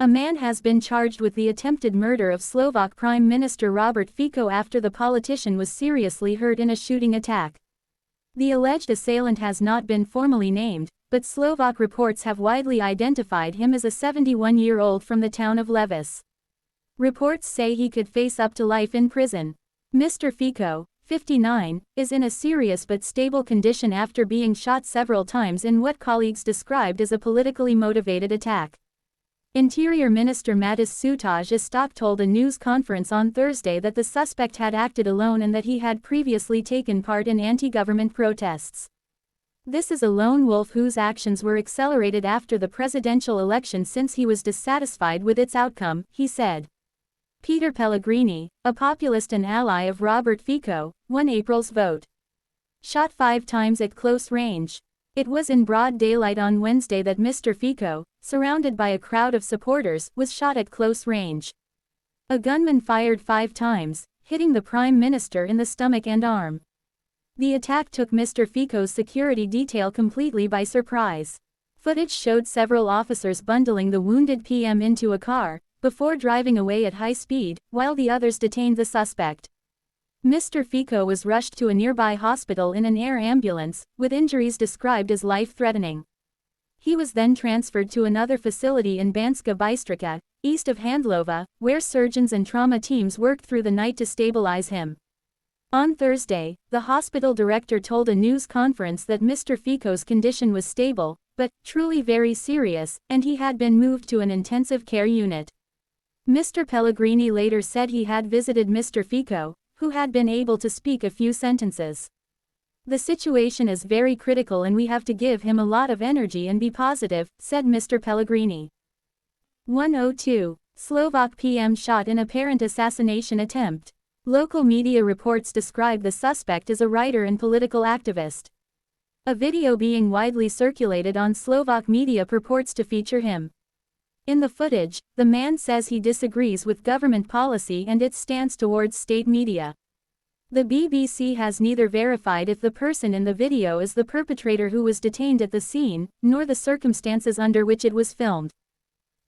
A man has been charged with the attempted murder of Slovak Prime Minister Robert Fico after the politician was seriously hurt in a shooting attack. The alleged assailant has not been formally named, but Slovak reports have widely identified him as a 71-year-old from the town of Levis. Reports say he could face up to life in prison. Mr. Fico, 59, is in a serious but stable condition after being shot several times in what colleagues described as a politically motivated attack. Interior Minister Mr Estok told a news conference on Thursday that the suspect had acted alone and that he had previously taken part in anti-government protests. This is a lone wolf whose actions were accelerated after the presidential election since he was dissatisfied with its outcome, he said. Peter Pellegrini, a populist and ally of Robert Fico, won April's vote. Shot 5 times at close range. It was in broad daylight on Wednesday that Mr. Fico, surrounded by a crowd of supporters, was shot at close range. A gunman fired 5 times, hitting the Prime Minister in the stomach and arm. The attack took Mr. Fico's security detail completely by surprise. Footage showed several officers bundling the wounded PM into a car, before driving away at high speed, while the others detained the suspect. Mr. Fico was rushed to a nearby hospital in an air ambulance, with injuries described as life-threatening. He was then transferred to another facility in Banska Bystrica, east of Handlova, where surgeons and trauma teams worked through the night to stabilize him. On Thursday, the hospital director told a news conference that Mr. Fico's condition was stable, but truly very serious, and he had been moved to an intensive care unit. Mr. Pellegrini later said he had visited Mr. Fico, who had been able to speak a few sentences. The situation is very critical and we have to give him a lot of energy and be positive, said Mr. Pellegrini. 102. Slovak PM shot in apparent assassination attempt. Local media reports describe the suspect as a writer and political activist. A video being widely circulated on Slovak media purports to feature him. In the footage, the man says he disagrees with government policy and its stance towards state media. The BBC has neither verified if the person in the video is the perpetrator who was detained at the scene, nor the circumstances under which it was filmed.